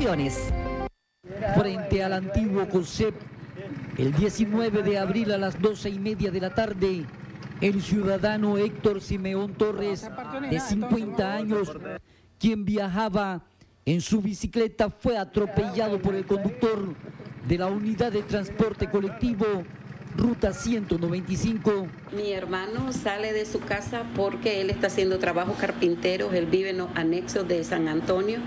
Producciones. Frente al antiguo COSEP, el 19 de abril a las 12:30 de la tarde, el ciudadano Héctor Simeón Torres, de 50 años, quien viajaba en su bicicleta, fue atropellado por el conductor de la unidad de transporte colectivo Ruta 195. Mi hermano sale de su casa porque él está haciendo trabajo carpintero, él vive en los anexos de San Antonio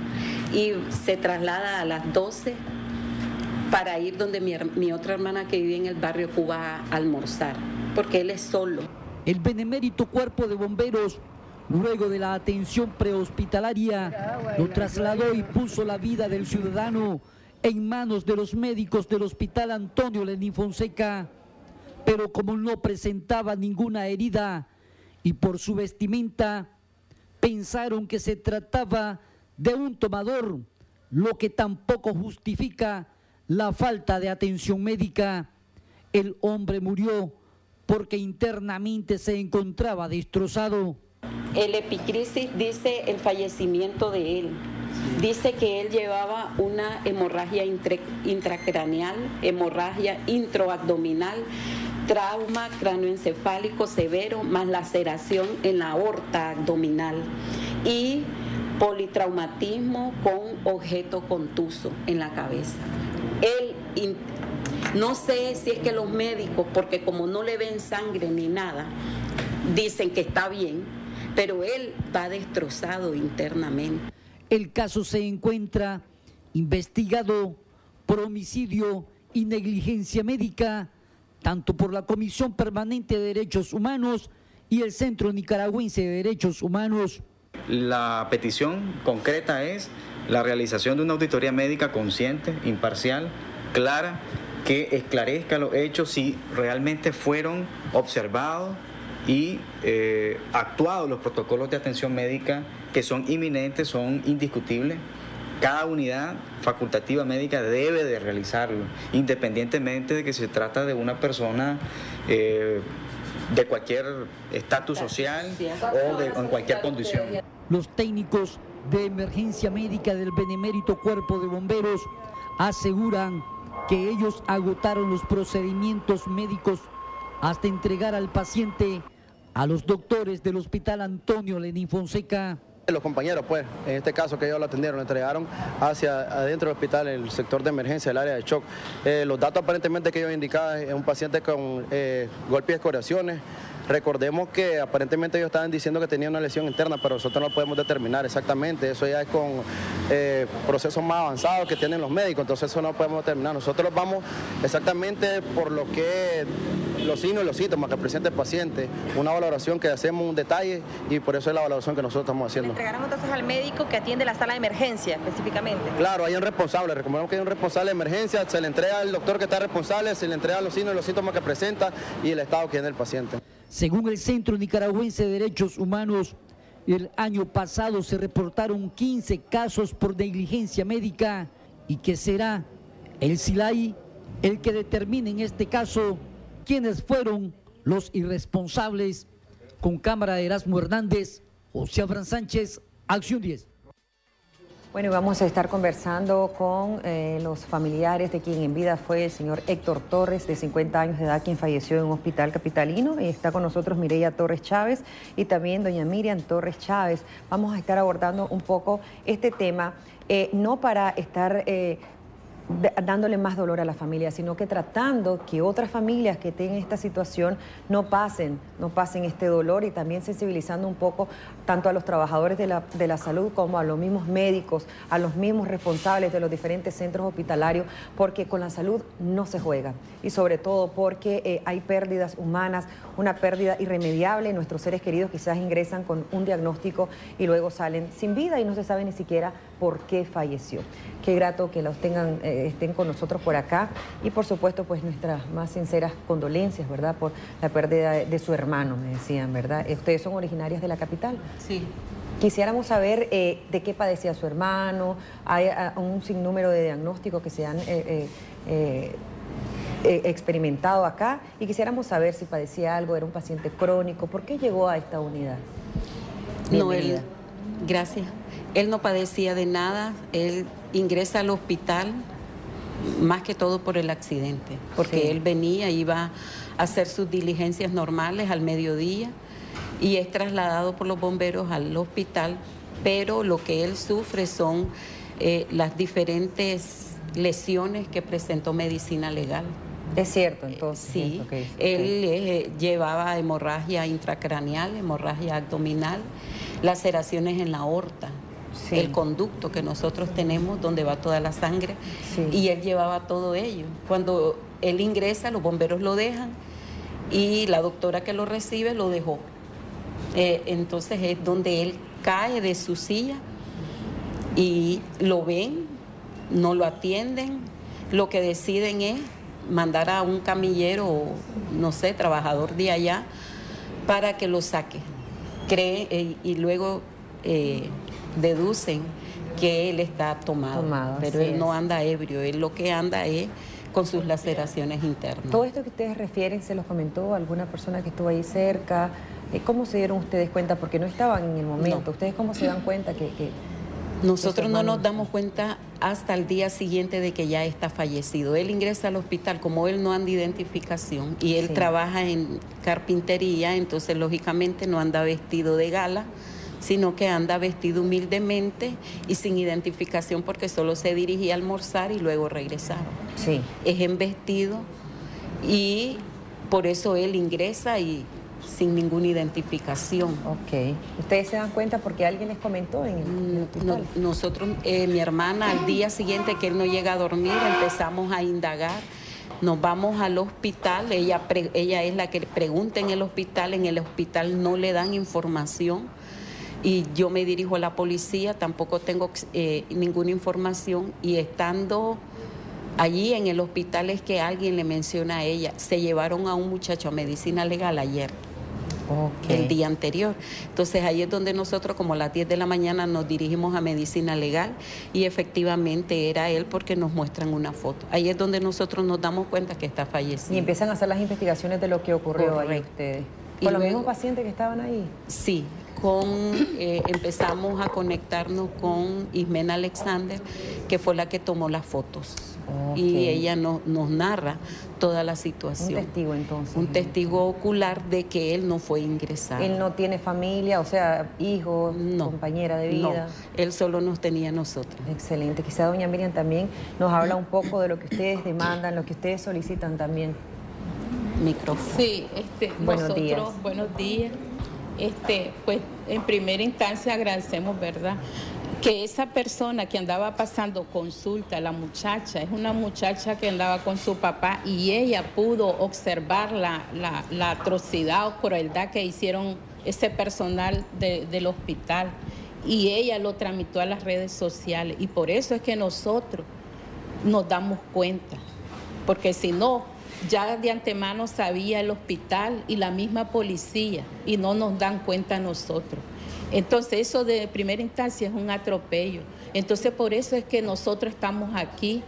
y se traslada a las 12 para ir donde mi otra hermana que vive en el barrio Cuba a almorzar, porque él es solo. El benemérito Cuerpo de Bomberos, luego de la atención prehospitalaria, lo trasladó y puso la vida del ciudadano en manos de los médicos del Hospital Antonio Lenín Fonseca. Pero como no presentaba ninguna herida y por su vestimenta, pensaron que se trataba de un tomador, lo que tampoco justifica la falta de atención médica. El hombre murió porque internamente se encontraba destrozado. El epicrisis dice el fallecimiento de él. Dice que él llevaba una hemorragia intracraneal, hemorragia introabdominal, trauma cráneoencefálico severo, más laceración en la aorta abdominal y politraumatismo con objeto contuso en la cabeza. Él, no sé si es que los médicos, porque como no le ven sangre ni nada, dicen que está bien, pero él va destrozado internamente. El caso se encuentra investigado por homicidio y negligencia médica, tanto por la Comisión Permanente de Derechos Humanos y el Centro Nicaragüense de Derechos Humanos. La petición concreta es la realización de una auditoría médica consciente, imparcial, clara, que esclarezca los hechos si realmente fueron observados y actuados los protocolos de atención médica que son inminentes, son indiscutibles. Cada unidad facultativa médica debe de realizarlo, independientemente de que se trata de una persona de cualquier estatus social o en cualquier condición. Los técnicos de emergencia médica del benemérito Cuerpo de Bomberos aseguran que ellos agotaron los procedimientos médicos hasta entregar al paciente a los doctores del Hospital Antonio Lenín Fonseca. Los compañeros, pues, en este caso que ellos lo atendieron, lo entregaron hacia adentro del hospital, en el sector de emergencia, el área de shock. Los datos aparentemente que ellos indicaban es un paciente con golpes y escoriaciones. Recordemos que aparentemente ellos estaban diciendo que tenía una lesión interna, pero nosotros no lo podemos determinar exactamente. Eso ya es con procesos más avanzados que tienen los médicos, entonces eso no lo podemos determinar. Nosotros vamos exactamente por lo que los signos y los síntomas que presenta el paciente, una valoración que hacemos un detalle y por eso es la valoración que nosotros estamos haciendo. ¿Le entregaron entonces al médico que atiende la sala de emergencia específicamente? Claro, hay un responsable, recomendamos que hay un responsable de emergencia, se le entrega al doctor que está responsable, se le entrega los signos y los síntomas que presenta y el estado que tiene el paciente. Según el Centro Nicaragüense de Derechos Humanos, el año pasado se reportaron 15 casos por negligencia médica y que será el SILAI el que determine en este caso quiénes fueron los irresponsables. Con cámara de Erasmo Hernández, José Abraham Sánchez, Acción 10. Bueno, y vamos a estar conversando con los familiares de quien en vida fue el señor Héctor Torres, de 50 años de edad, quien falleció en un hospital capitalino. Y está con nosotros Mireya Torres Chávez y también doña Miriam Torres Chávez. Vamos a estar abordando un poco este tema, no para estar dándole más dolor a la familia, sino que tratando que otras familias que tengan esta situación no pasen este dolor, y también sensibilizando un poco tanto a los trabajadores de la salud como a los mismos médicos, a los mismos responsables de los diferentes centros hospitalarios, porque con la salud no se juega, y sobre todo porque hay pérdidas humanas, una pérdida irremediable. Nuestros seres queridos quizás ingresan con un diagnóstico y luego salen sin vida y no se sabe ni siquiera por qué falleció. Qué grato que los tengan, estén con nosotros por acá, y por supuesto pues nuestras más sinceras condolencias, ¿verdad?, por la pérdida de su hermano, me decían, ¿verdad? Ustedes son originarias de la capital. Sí. Quisiéramos saber de qué padecía su hermano. Hay un sinnúmero de diagnósticos que se han experimentado acá, y quisiéramos saber si padecía algo, era un paciente crónico. ¿Por qué llegó a esta unidad? No, gracias. Él no padecía de nada, él ingresa al hospital más que todo por el accidente, porque Sí. él venía, iba a hacer sus diligencias normales al mediodía y es trasladado por los bomberos al hospital, pero lo que él sufre son las diferentes lesiones que presentó medicina legal. Es cierto, entonces. Sí, esto que dice él llevaba hemorragia intracraneal, hemorragia abdominal, laceraciones en la aorta, Sí. el conducto que nosotros tenemos donde va toda la sangre, Sí. y él llevaba todo ello. Cuando él ingresa, los bomberos lo dejan y la doctora que lo recibe lo dejó. Entonces es donde él cae de su silla y lo ven, no lo atienden, lo que deciden es mandar a un camillero, no sé, trabajador de allá, para que lo saque. Y luego deducen que él está tomado, pero así él no es. anda ebrio, él lo que anda es con sus laceraciones internas. Todo esto que ustedes refieren, ¿se los comentó alguna persona que estuvo ahí cerca? ¿Cómo se dieron ustedes cuenta? Porque no estaban en el momento. No. ¿Ustedes cómo se dan cuenta que Nosotros no nos hermano- damos cuenta hasta el día siguiente de que ya está fallecido. Él ingresa al hospital, como él no anda identificación y él Sí. trabaja en carpintería, entonces lógicamente no anda vestido de gala, sino que anda vestido humildemente y sin identificación porque solo se dirigía a almorzar y luego regresaba. Sí. Es en vestido y por eso él ingresa y sin ninguna identificación. Ok. ¿Ustedes se dan cuenta porque alguien les comentó en el hospital? Nosotros, mi hermana, al día siguiente que él no llega a dormir, empezamos a indagar. Nos vamos al hospital, ella es la que pregunta en el hospital no le dan información y yo me dirijo a la policía, tampoco tengo ninguna información y estando allí en el hospital es que alguien le menciona a ella, se llevaron a un muchacho a medicina legal ayer. Ok. El día anterior. Entonces ahí es donde nosotros como a las 10 de la mañana nos dirigimos a medicina legal y efectivamente era él porque nos muestran una foto. Ahí es donde nosotros nos damos cuenta que está fallecido. Y empiezan a hacer las investigaciones de lo que ocurrió ahí Correcto. ustedes. Y ¿Con los luego- mismos pacientes que estaban ahí? Sí, empezamos a conectarnos con Ismena Alexander, que fue la que tomó las fotos. Ok. Y ella nos narra toda la situación. Un testigo entonces. Un testigo ocular de que él no fue ingresado. Él no tiene familia, o sea, hijos, No, compañera de vida. No, él solo nos tenía a nosotros. Excelente. Quizá doña Miriam también nos habla un poco de lo que ustedes demandan, lo que ustedes solicitan también. Micrófono. Sí, Buenos nosotros, días. buenos días. Pues en primera instancia agradecemos, ¿verdad?, que esa persona que andaba pasando consulta, la muchacha, es una muchacha que andaba con su papá y ella pudo observar la atrocidad o crueldad que hicieron ese personal del hospital y ella lo tramitó a las redes sociales y por eso es que nosotros nos damos cuenta, porque si no, ya de antemano sabía el hospital y la misma policía y no nos dan cuenta a nosotros. Entonces eso de primera instancia es un atropello. Entonces por eso es que nosotros estamos aquí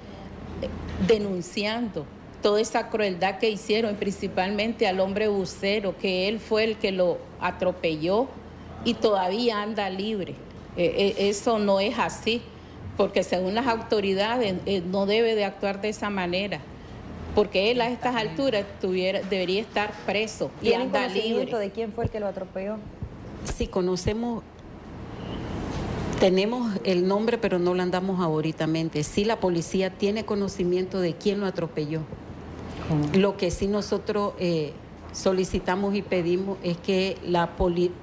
denunciando toda esa crueldad que hicieron, principalmente al hombre bucero, que él fue el que lo atropelló y todavía anda libre. Eso no es así, porque según las autoridades no debe de actuar de esa manera, porque él a estas alturas debería estar preso y ¿Tienen anda conocimiento libre. de quién fue el que lo atropelló? Sí, tenemos el nombre, pero no lo andamos ahoritamente. Sí, la policía tiene conocimiento de quién lo atropelló. ¿Cómo? Lo que sí nosotros solicitamos y pedimos es que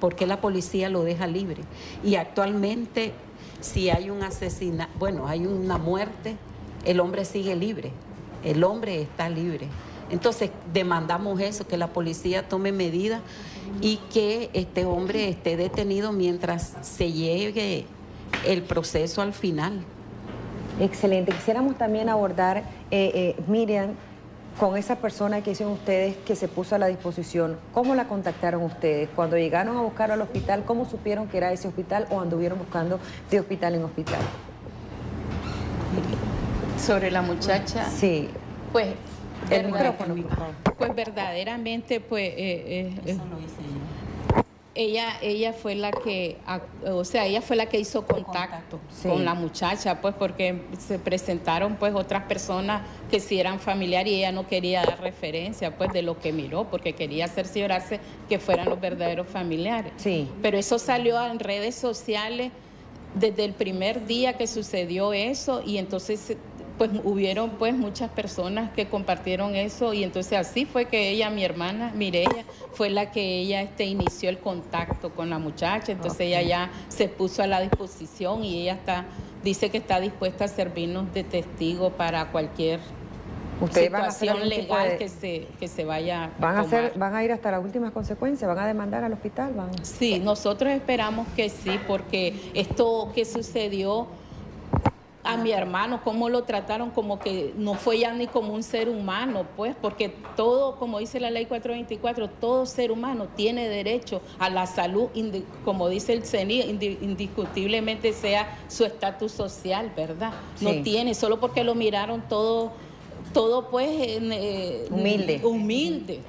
¿por qué la policía lo deja libre? Y actualmente, si hay un asesinato, hay una muerte, el hombre sigue libre, el hombre está libre. Entonces demandamos eso, que la policía tome medidas y que este hombre esté detenido mientras se llegue el proceso al final. Excelente. Quisiéramos también abordar, Miriam, con esa persona que dicen ustedes que se puso a la disposición. ¿Cómo la contactaron ustedes? Cuando llegaron a buscar al hospital, ¿cómo supieron que era ese hospital o anduvieron buscando de hospital en hospital? Sobre la muchacha, Sí. pues, El verdad- micrófono, por favor. pues verdaderamente, pues, Eso lo hice yo. ella fue la que, o sea, ella fue la que hizo contacto con la muchacha, pues porque se presentaron pues otras personas que sí eran familiares y ella no quería dar referencia pues de lo que miró, porque quería cerciorarse que fueran los verdaderos familiares. Sí. Pero eso salió en redes sociales desde el primer día que sucedió eso, y entonces pues hubieron pues muchas personas que compartieron eso, y entonces así fue que ella, mi hermana Mireya, fue la que ella inició el contacto con la muchacha. Entonces ella ya se puso a la disposición y ella dice que está dispuesta a servirnos de testigo para cualquier situación legal que se vaya a tomar. ¿Van a ir hasta las últimas consecuencias? ¿Van a demandar al hospital? Sí, nosotros esperamos que sí, porque esto que sucedió a mi hermano, cómo lo trataron, como que no fue ya ni como un ser humano, pues, porque todo, como dice la ley 424, todo ser humano tiene derecho a la salud, como dice el CENI, indiscutiblemente sea su estatus social, ¿verdad? Sí. No tiene, solo porque lo miraron todo pues humilde.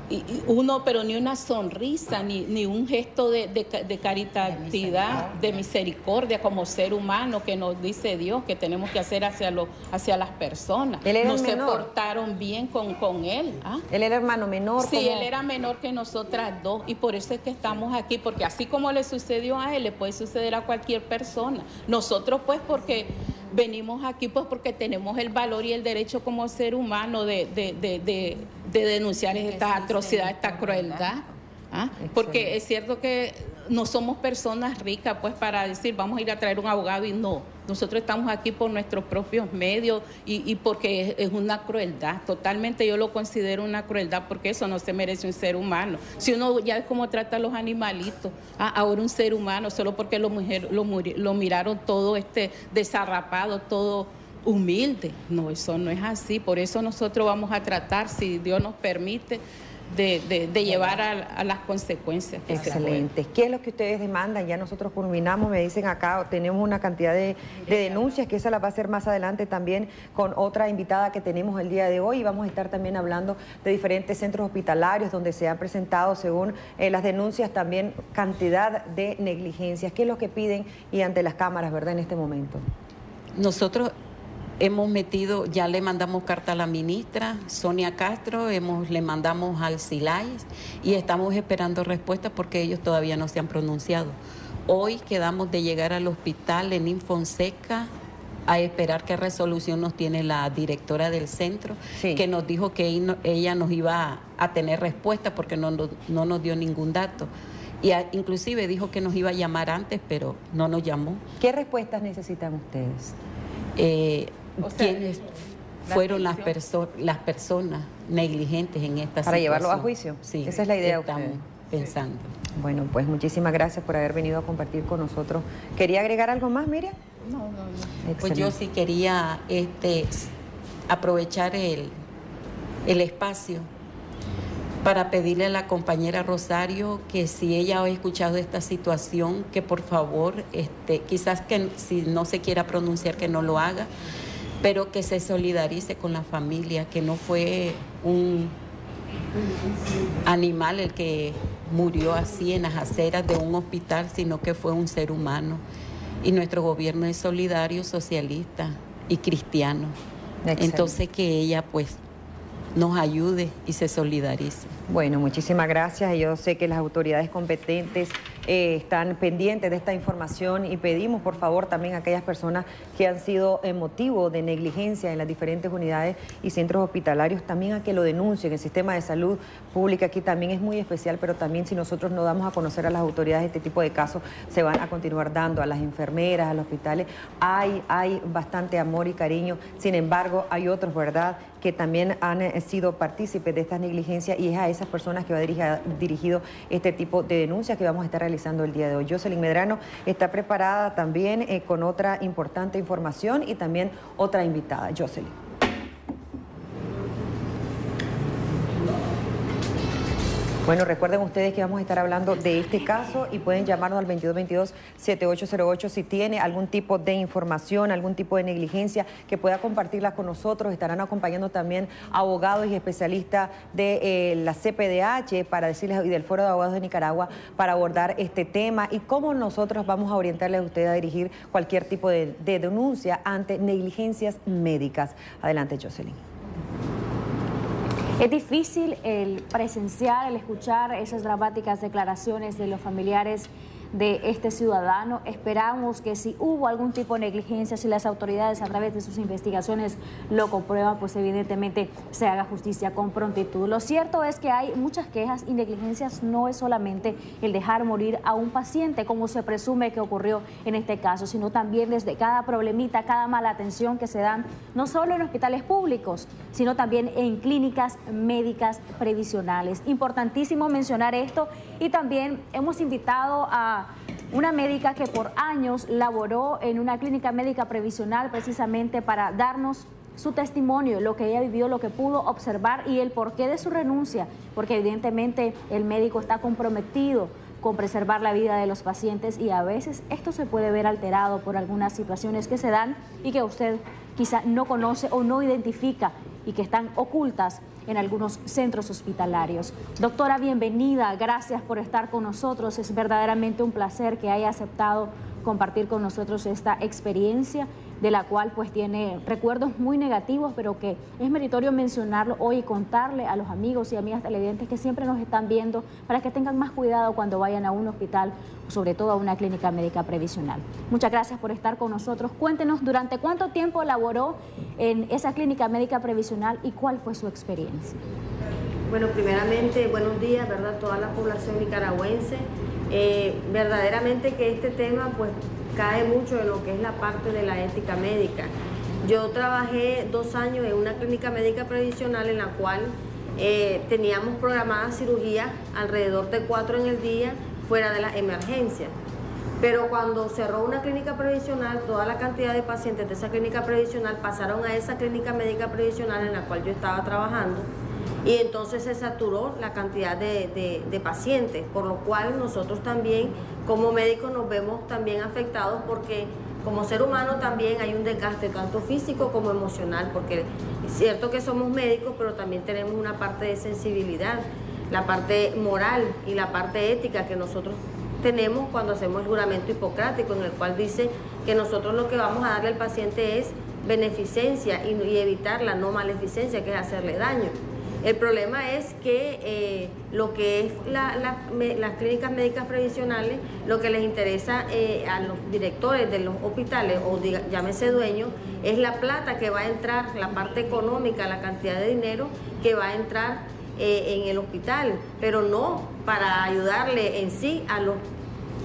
Y uno, pero ni una sonrisa, ni un gesto de caritatividad, de misericordia como ser humano que nos dice Dios que tenemos que hacer hacia las personas. No se portaron bien con él. ¿Ah? ¿Él era hermano menor? Sí, él era menor que nosotras dos, y por eso es que estamos aquí, porque así como le sucedió a él, le puede suceder a cualquier persona. Nosotros pues porque venimos aquí pues porque tenemos el valor y el derecho como ser humano de denunciar estas atrocidades, esta crueldad. ¿Ah? Porque es cierto que no somos personas ricas pues para decir vamos a ir a traer un abogado, y no. Nosotros estamos aquí por nuestros propios medios y porque es una crueldad. Totalmente yo lo considero una crueldad, porque eso no se merece un ser humano. Si uno ya es como trata a los animalitos, ahora un ser humano, solo porque lo miraron todo desarrapado, todo humilde. No, eso no es así. Por eso nosotros vamos a tratar, si Dios nos permite, de llevar a las consecuencias. Excelente. ¿Qué es lo que ustedes demandan? Ya nosotros culminamos, me dicen acá, tenemos una cantidad de denuncias, que esa la va a hacer más adelante también con otra invitada que tenemos el día de hoy, y vamos a estar también hablando de diferentes centros hospitalarios donde se han presentado, según las denuncias, también cantidad de negligencias. ¿Qué es lo que piden y ante las cámaras, verdad, en este momento? Nosotros hemos metido, ya le mandamos carta a la ministra Sonia Castro, le mandamos al SILAIS y estamos esperando respuesta porque ellos todavía no se han pronunciado. Hoy quedamos de llegar al hospital en Infonseca a esperar qué resolución nos tiene la directora del centro, que nos dijo que ella nos iba a tener respuesta porque no nos dio ningún dato. Y inclusive dijo que nos iba a llamar antes, pero no nos llamó. ¿Qué respuestas necesitan ustedes? ¿Quiénes fueron las personas negligentes en esta situación? Para llevarlo a juicio. Sí, esa es la idea. Estamos pensando. Bueno, pues muchísimas gracias por haber venido a compartir con nosotros. ¿Quería agregar algo más, Miriam? No. Pues yo sí quería aprovechar el espacio para pedirle a la compañera Rosario que si ella ha escuchado esta situación, que por favor, quizás que si no se quiera pronunciar, que no lo haga, pero que se solidarice con la familia, que no fue un animal el que murió así en las aceras de un hospital, sino que fue un ser humano. Y nuestro gobierno es solidario, socialista y cristiano. Excelente. Entonces que ella pues nos ayude y se solidarice. Bueno, muchísimas gracias. Yo sé que las autoridades competentes están pendientes de esta información y pedimos por favor también a aquellas personas que han sido motivo de negligencia en las diferentes unidades y centros hospitalarios también a que lo denuncien. El sistema de salud pública aquí también es muy especial, pero también si nosotros no damos a conocer a las autoridades este tipo de casos, se van a continuar dando a las enfermeras, a los hospitales. Hay bastante amor y cariño, sin embargo hay otros, ¿verdad?, que también han sido partícipes de estas negligencias, y es a esas personas que va dirigido este tipo de denuncias que vamos a estar realizando el día de hoy. Jocelyn Medrano está preparada también con otra importante información y también otra invitada. Jocelyn. Bueno, recuerden ustedes que vamos a estar hablando de este caso y pueden llamarnos al 2222-7808 si tiene algún tipo de información, algún tipo de negligencia que pueda compartirla con nosotros. Estarán acompañando también abogados y especialistas de la CPDH para decirles, y del Foro de Abogados de Nicaragua, para abordar este tema y cómo nosotros vamos a orientarles a ustedes a dirigir cualquier tipo de denuncia ante negligencias médicas. Adelante, Jocelyn. Es difícil el presenciar, el escuchar esas dramáticas declaraciones de los familiares de este ciudadano. Esperamos que si hubo algún tipo de negligencia, si las autoridades a través de sus investigaciones lo comprueban, pues evidentemente se haga justicia con prontitud. Lo cierto es que hay muchas quejas y negligencias. No es solamente el dejar morir a un paciente, como se presume que ocurrió en este caso, sino también desde cada problemita, cada mala atención que se dan, no solo en hospitales públicos, sino también en clínicas médicas previsionales. Importantísimo mencionar esto, y también hemos invitado a una médica que por años laboró en una clínica médica previsional precisamente para darnos su testimonio, lo que ella vivió, lo que pudo observar y el porqué de su renuncia, porque evidentemente el médico está comprometido con preservar la vida de los pacientes y a veces esto se puede ver alterado por algunas situaciones que se dan y que usted quizá no conoce o no identifica y que están ocultas en algunos centros hospitalarios. Doctora, bienvenida, gracias por estar con nosotros. Es verdaderamente un placer que haya aceptado compartir con nosotros esta experiencia, de la cual pues tiene recuerdos muy negativos, pero que es meritorio mencionarlo hoy y contarle a los amigos y amigas televidentes que siempre nos están viendo para que tengan más cuidado cuando vayan a un hospital, sobre todo a una clínica médica previsional. Muchas gracias por estar con nosotros. Cuéntenos, ¿durante cuánto tiempo laboró en esa clínica médica previsional y cuál fue su experiencia? Bueno, primeramente, buenos días, ¿verdad? Toda la población nicaragüense. Verdaderamente que este tema pues cae mucho en lo que es la parte de la ética médica. Yo trabajé 2 años en una clínica médica previsional en la cual teníamos programadas cirugías alrededor de 4 en el día fuera de las emergencias. Pero cuando cerró una clínica previsional, toda la cantidad de pacientes de esa clínica previsional pasaron a esa clínica médica previsional en la cual yo estaba trabajando. Y entonces se saturó la cantidad de pacientes, por lo cual nosotros también como médicos nos vemos también afectados porque como ser humano también hay un desgaste tanto físico como emocional, porque es cierto que somos médicos, pero también tenemos una parte de sensibilidad, la parte moral y la parte ética que nosotros tenemos cuando hacemos el juramento hipocrático, en el cual dice que nosotros lo que vamos a darle al paciente es beneficencia y evitar la no maleficencia, que es hacerle daño. El problema es que lo que es las clínicas médicas previsionales, lo que les interesa a los directores de los hospitales, o llámese dueños, es la plata que va a entrar, la parte económica, la cantidad de dinero que va a entrar en el hospital, pero no para ayudarle en sí a los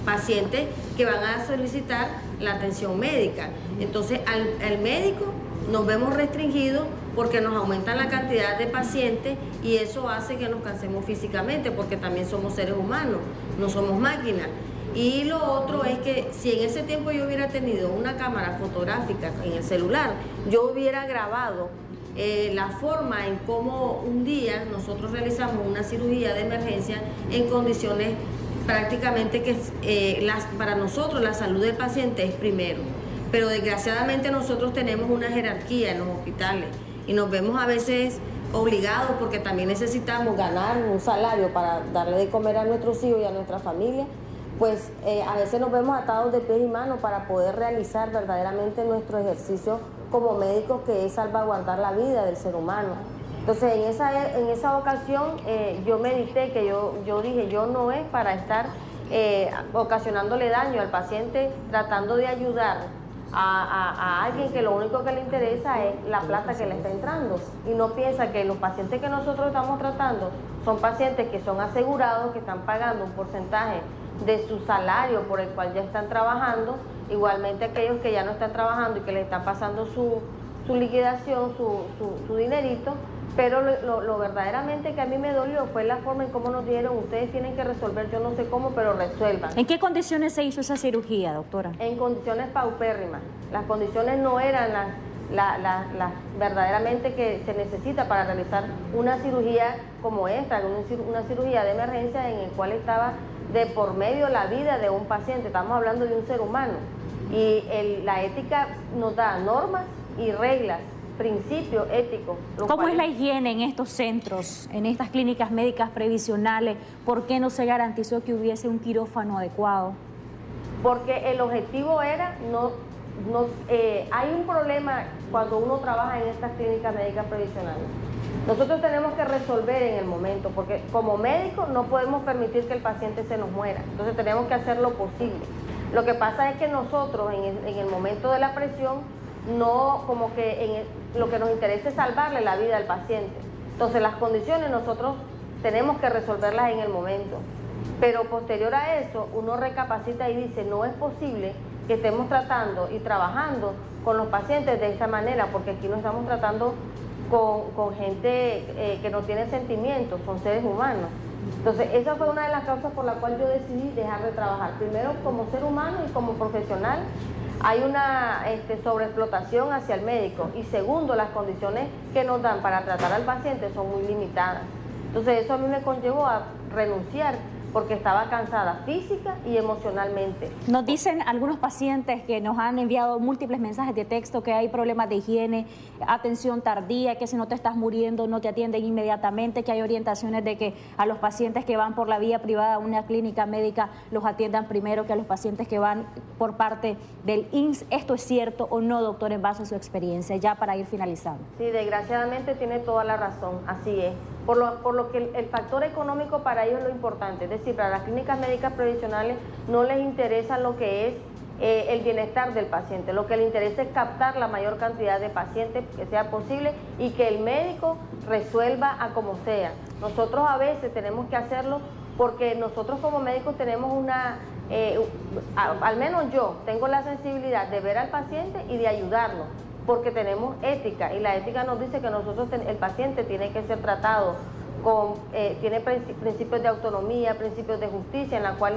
pacientes que van a solicitar la atención médica. Entonces, al médico nos vemos restringidos porque nos aumentan la cantidad de pacientes y eso hace que nos cansemos físicamente, porque también somos seres humanos, no somos máquinas. Y lo otro es que si en ese tiempo yo hubiera tenido una cámara fotográfica en el celular, yo hubiera grabado la forma en cómo un día nosotros realizamos una cirugía de emergencia en condiciones prácticamente que para nosotros la salud del paciente es primero. Pero desgraciadamente nosotros tenemos una jerarquía en los hospitales y nos vemos a veces obligados, porque también necesitamos ganar un salario para darle de comer a nuestros hijos y a nuestra familia, pues a veces nos vemos atados de pies y manos para poder realizar verdaderamente nuestro ejercicio como médicos, que es salvaguardar la vida del ser humano. Entonces en esa ocasión yo medité, que yo dije, yo no es para estar ocasionándole daño al paciente, tratando de ayudar a alguien que lo único que le interesa es la plata que le está entrando y no piensa que los pacientes que nosotros estamos tratando son pacientes que son asegurados, que están pagando un porcentaje de su salario por el cual ya están trabajando, igualmente aquellos que ya no están trabajando y que les están pasando su liquidación, su dinerito. Pero lo verdaderamente que a mí me dolió fue la forma en cómo nos dijeron: ustedes tienen que resolver, yo no sé cómo, pero resuelvan. ¿En qué condiciones se hizo esa cirugía, doctora? En condiciones paupérrimas. Las condiciones no eran verdaderamente que se necesita para realizar una cirugía como esta, una cirugía de emergencia en el cual estaba de por medio la vida de un paciente. Estamos hablando de un ser humano y la ética nos da normas y reglas, principios éticos. ¿Cómo es la higiene en estos centros, en estas clínicas médicas previsionales? ¿Por qué no se garantizó que hubiese un quirófano adecuado? Porque el objetivo era hay un problema cuando uno trabaja en estas clínicas médicas previsionales. Nosotros tenemos que resolver en el momento, porque como médicos no podemos permitir que el paciente se nos muera. Entonces tenemos que hacer lo posible. Lo que pasa es que nosotros en el momento de la presión, no, como que lo que nos interesa es salvarle la vida al paciente. Entonces las condiciones nosotros tenemos que resolverlas en el momento. Pero posterior a eso, uno recapacita y dice, no es posible que estemos tratando y trabajando con los pacientes de esta manera, porque aquí no estamos tratando con gente que no tiene sentimientos, son seres humanos. Entonces, esa fue una de las causas por la cual yo decidí dejar de trabajar. Primero, como ser humano y como profesional, hay una sobreexplotación hacia el médico. Y segundo, las condiciones que nos dan para tratar al paciente son muy limitadas. Entonces, eso a mí me conllevó a renunciar, porque estaba cansada física y emocionalmente. Nos dicen algunos pacientes que nos han enviado múltiples mensajes de texto que hay problemas de higiene, atención tardía, que si no te estás muriendo no te atienden inmediatamente, que hay orientaciones de que a los pacientes que van por la vía privada a una clínica médica los atiendan primero que a los pacientes que van por parte del INSS. ¿Esto es cierto o no, doctor, en base a su experiencia, ya para ir finalizando? Sí, desgraciadamente tiene toda la razón, así es. Por lo que el factor económico para ellos es lo importante, es decir, para las clínicas médicas previsionales no les interesa lo que es el bienestar del paciente, lo que les interesa es captar la mayor cantidad de pacientes que sea posible y que el médico resuelva a como sea. Nosotros a veces tenemos que hacerlo porque nosotros como médicos tenemos al menos yo tengo la sensibilidad de ver al paciente y de ayudarlo, porque tenemos ética y la ética nos dice que el paciente tiene que ser tratado tiene principios de autonomía, principios de justicia, en la cual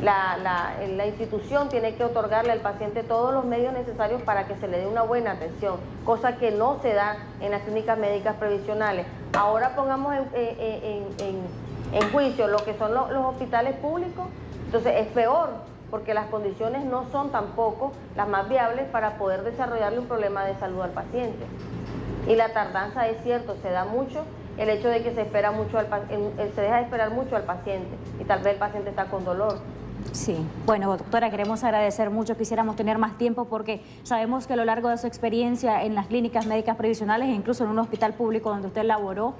la institución tiene que otorgarle al paciente todos los medios necesarios para que se le dé una buena atención, cosa que no se da en las clínicas médicas previsionales. Ahora pongamos en juicio lo que son los hospitales públicos, entonces es peor, porque las condiciones no son tampoco las más viables para poder desarrollarle un problema de salud al paciente. Y la tardanza es cierto, se da mucho el hecho de que se deja de esperar mucho al paciente y tal vez el paciente está con dolor. Sí, bueno, doctora, queremos agradecer mucho, quisiéramos tener más tiempo porque sabemos que a lo largo de su experiencia en las clínicas médicas previsionales e incluso en un hospital público donde usted laboró,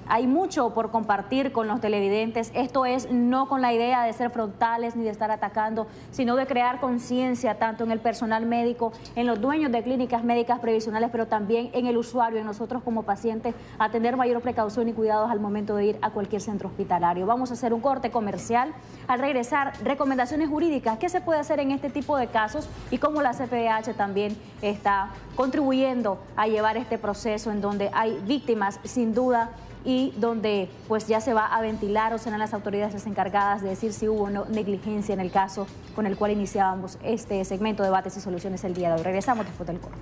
hay mucho por compartir con los televidentes. Esto es no con la idea de ser frontales ni de estar atacando, sino de crear conciencia tanto en el personal médico, en los dueños de clínicas médicas previsionales, pero también en el usuario, en nosotros como pacientes, a tener mayor precaución y cuidados al momento de ir a cualquier centro hospitalario. Vamos a hacer un corte comercial. Al regresar, recomendaciones jurídicas, qué se puede hacer en este tipo de casos y cómo la CPDH también está contribuyendo a llevar este proceso en donde hay víctimas sin duda y donde pues ya se va a ventilar o serán las autoridades las encargadas de decir si hubo o no negligencia en el caso con el cual iniciábamos este segmento de debates y soluciones el día de hoy. Regresamos después del corte.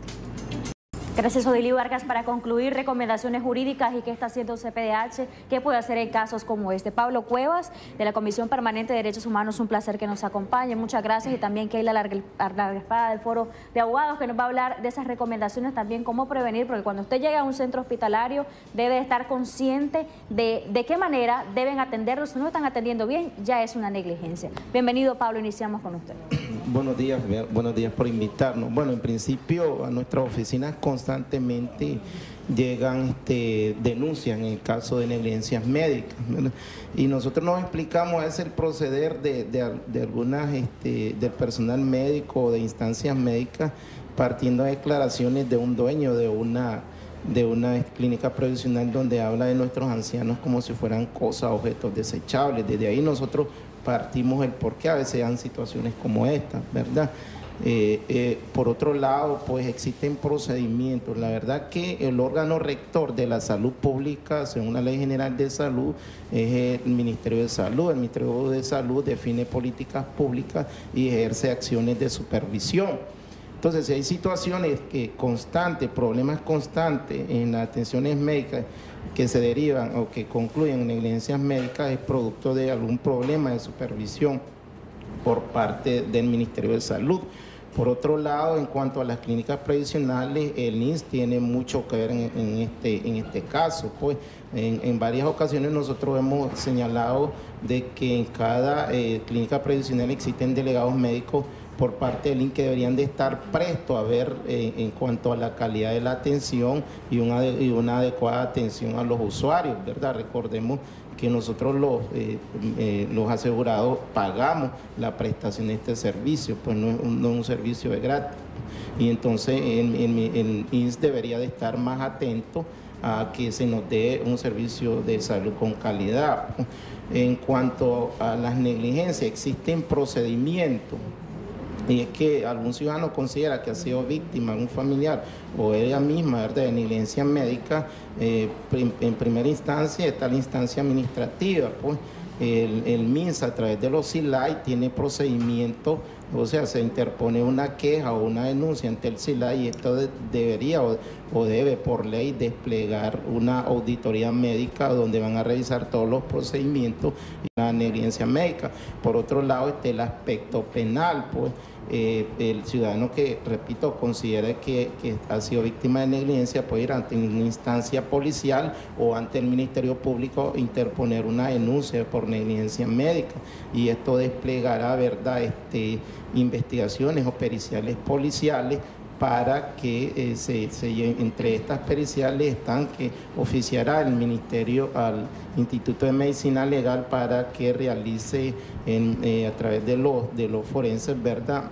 Gracias, Odilio Vargas. Para concluir, recomendaciones jurídicas y qué está haciendo CPDH, qué puede hacer en casos como este. Pablo Cuevas, de la Comisión Permanente de Derechos Humanos, un placer que nos acompañe. Muchas gracias. Y también Keila Largaespada, del Foro de Abogados, que nos va a hablar de esas recomendaciones también, cómo prevenir, porque cuando usted llega a un centro hospitalario debe estar consciente de qué manera deben atenderlo. Si no están atendiendo bien, ya es una negligencia. Bienvenido, Pablo. Iniciamos con usted. Buenos días por invitarnos. Bueno, en principio a nuestras oficinas constantemente llegan denuncias en el caso de negligencias médicas, ¿verdad? Y nosotros nos explicamos es el proceder de algunas del personal médico o de instancias médicas, partiendo de declaraciones de un dueño de una clínica previsional donde habla de nuestros ancianos como si fueran cosas, objetos desechables. Desde ahí nosotros partimos el por qué a veces dan situaciones como esta, ¿verdad? Por otro lado, pues existen procedimientos. La verdad que el órgano rector de la salud pública, según la Ley General de Salud, es el Ministerio de Salud. El Ministerio de Salud define políticas públicas y ejerce acciones de supervisión. Entonces, si hay situaciones constantes, problemas constantes en las atenciones médicas que se derivan o que concluyen en negligencias médicas, es producto de algún problema de supervisión por parte del Ministerio de Salud. Por otro lado, en cuanto a las clínicas previsionales, el INS tiene mucho que ver en este caso. Pues en varias ocasiones nosotros hemos señalado de que en cada clínica previsional existen delegados médicos por parte del INS que deberían de estar prestos a ver en cuanto a la calidad de la atención y una adecuada atención a los usuarios, ¿verdad? Recordemos que nosotros los asegurados pagamos la prestación de este servicio, pues no es un servicio de gratis. Y entonces el INS debería de estar más atento a que se nos dé un servicio de salud con calidad. En cuanto a las negligencias, existen procedimientos. Y es que algún ciudadano considera que ha sido víctima, un familiar o ella misma, ¿verdad?, de negligencia médica, en primera instancia está la instancia administrativa. Pues el MINSA, a través de los SILAI, tiene procedimientos, o sea, se interpone una queja o una denuncia ante el SILAI, y esto debería o debe por ley desplegar una auditoría médica donde van a revisar todos los procedimientos y la negligencia médica. Por otro lado está el aspecto penal, pues el ciudadano que, repito, considera que ha sido víctima de negligencia puede ir ante una instancia policial o ante el Ministerio Público interponer una denuncia por negligencia médica, y esto desplegará, ¿verdad?, investigaciones o periciales policiales para que entre estas periciales están que oficiará el Ministerio al Instituto de Medicina Legal para que realice a través de los forenses, ¿verdad?,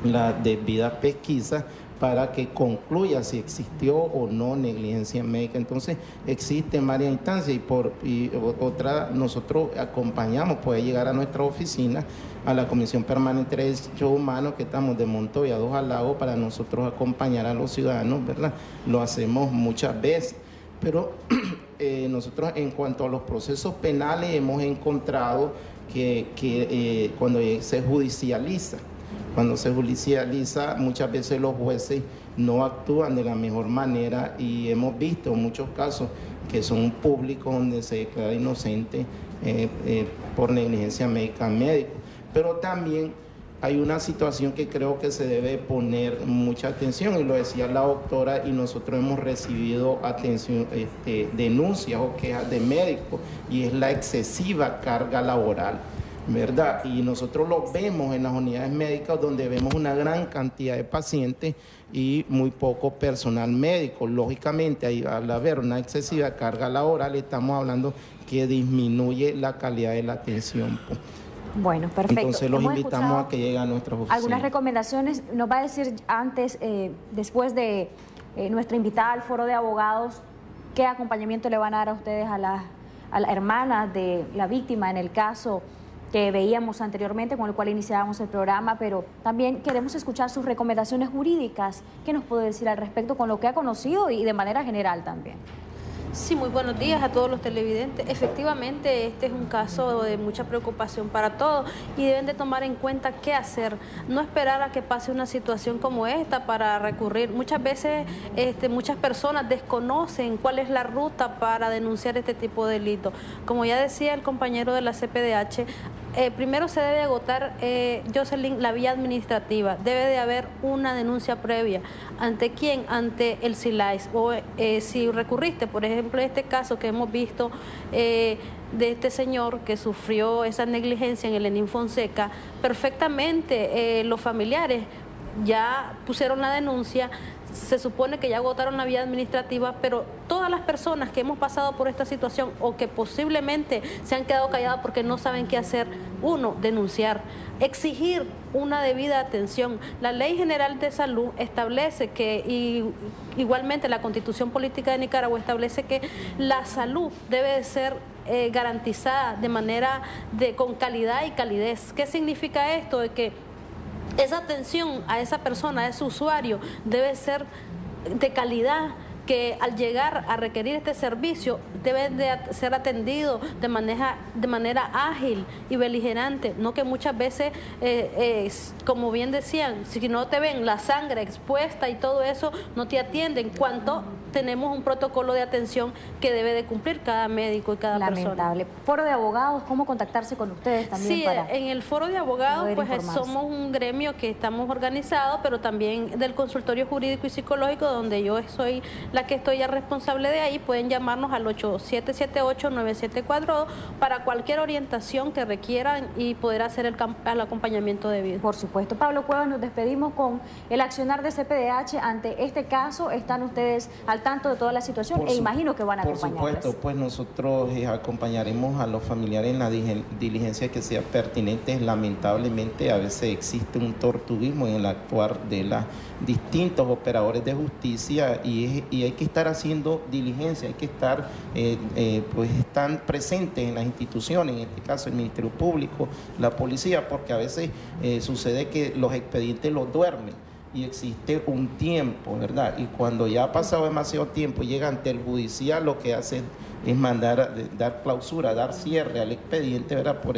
la debida pesquisa para que concluya si existió o no negligencia médica. Entonces existen varias instancias y otra, nosotros acompañamos, puede llegar a nuestra oficina, a la Comisión Permanente de Derechos Humanos, que estamos de Montoya 2 al Lago, para nosotros acompañar a los ciudadanos, ¿verdad? Lo hacemos muchas veces, pero nosotros en cuanto a los procesos penales hemos encontrado que cuando se judicializa, muchas veces los jueces no actúan de la mejor manera, y hemos visto muchos casos que son públicos donde se declara inocente por negligencia médica médico. Pero también hay una situación que creo que se debe poner mucha atención, y lo decía la doctora, y nosotros hemos recibido denuncias o quejas de médicos, y es la excesiva carga laboral, ¿verdad? Y nosotros lo vemos en las unidades médicas, donde vemos una gran cantidad de pacientes y muy poco personal médico. Lógicamente, al haber una excesiva carga laboral, estamos hablando que disminuye la calidad de la atención. Bueno, perfecto. Entonces los invitamos a que lleguen a nuestras oficinas. Algunas recomendaciones, nos va a decir antes, después de nuestra invitada al foro de abogados, qué acompañamiento le van a dar a ustedes a la hermana de la víctima en el caso que veíamos anteriormente, con el cual iniciábamos el programa, pero también queremos escuchar sus recomendaciones jurídicas. ¿Qué nos puede decir al respecto con lo que ha conocido y de manera general también? Sí, muy buenos días a todos los televidentes. Efectivamente, este es un caso de mucha preocupación para todos, y deben de tomar en cuenta qué hacer. No esperar a que pase una situación como esta para recurrir. Muchas veces muchas personas desconocen cuál es la ruta para denunciar este tipo de delito. Como ya decía el compañero de la CPDH, primero se debe agotar, Jocelyn, la vía administrativa. Debe de haber una denuncia previa. ¿Ante quién? Ante el SILAIS. O si recurriste, por ejemplo, este caso que hemos visto de este señor que sufrió esa negligencia en el Lenín Fonseca, perfectamente los familiares ya pusieron la denuncia. Se supone que ya agotaron la vía administrativa, pero todas las personas que hemos pasado por esta situación o que posiblemente se han quedado calladas porque no saben qué hacer, uno, denunciar, exigir una debida atención. La Ley General de Salud establece que, y igualmente la Constitución Política de Nicaragua establece que la salud debe de ser garantizada de manera con calidad y calidez. ¿Qué significa esto? De que esa atención a esa persona, a ese usuario, debe ser de calidad, que al llegar a requerir este servicio debe de ser atendido de manera ágil y beligerante, no que muchas veces, como bien decían, si no te ven la sangre expuesta y todo eso, no te atienden, cuanto tenemos un protocolo de atención que debe de cumplir cada médico y cada persona. Lamentable. Foro de abogados, ¿cómo contactarse con ustedes también? Sí, en el foro de abogados pues somos un gremio que estamos organizados, pero también del consultorio jurídico y psicológico, donde yo soy la que estoy ya responsable de ahí. Pueden llamarnos al 8778-9742 para cualquier orientación que requieran y poder hacer el acompañamiento debido. Por supuesto. Pablo Cuevas, nos despedimos con el accionar de CPDH ante este caso. ¿Están ustedes al tanto de toda la situación? Imagino que van a acompañarles. Por supuesto, pues nosotros acompañaremos a los familiares en la diligencia que sea pertinente. Lamentablemente a veces existe un tortuguismo en el actuar de los distintos operadores de justicia y hay que estar haciendo diligencia, hay que estar pues están presentes en las instituciones, en este caso el Ministerio Público, la policía, porque a veces sucede que los expedientes los duermen y existe un tiempo, ¿verdad? Y cuando ya ha pasado demasiado tiempo y llega ante el judicial, lo que hace es dar clausura, dar cierre al expediente, ¿verdad? Por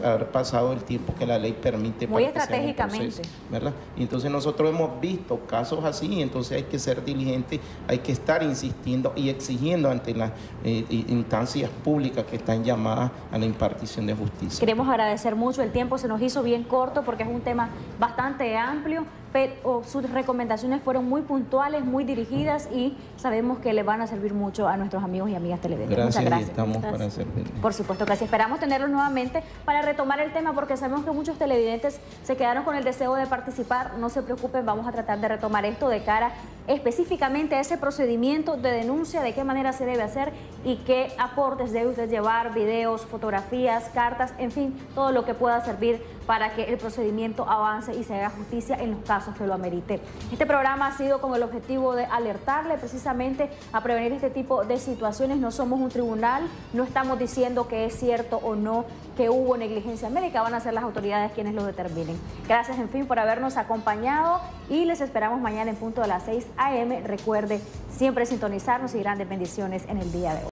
haber pasado el tiempo que la ley permite. Muy para estratégicamente. Que sea un proceso, ¿verdad? Y entonces nosotros hemos visto casos así, y entonces hay que ser diligente, hay que estar insistiendo y exigiendo ante las instancias públicas que están llamadas a la impartición de justicia. Queremos agradecer mucho, el tiempo se nos hizo bien corto porque es un tema bastante amplio, pero sus recomendaciones fueron muy puntuales, muy dirigidas y sabemos que le van a servir mucho a nuestros amigos y amigas televidentes. Gracias, muchas gracias. Estamos para servir. Por supuesto que sí, esperamos tenerlos nuevamente para retomar el tema porque sabemos que muchos televidentes se quedaron con el deseo de participar. No se preocupen, vamos a tratar de retomar esto de cara específicamente a ese procedimiento de denuncia, de qué manera se debe hacer y qué aportes debe usted llevar, videos, fotografías, cartas, en fin, todo lo que pueda servir para que el procedimiento avance y se haga justicia en los casos que lo amerite. Este programa ha sido con el objetivo de alertarle precisamente a prevenir este tipo de situaciones. No somos un tribunal, no estamos diciendo que es cierto o no que hubo negligencia médica, van a ser las autoridades quienes lo determinen. Gracias, en fin, por habernos acompañado y les esperamos mañana en punto de las 6 a.m. Recuerde siempre sintonizarnos y grandes bendiciones en el día de hoy.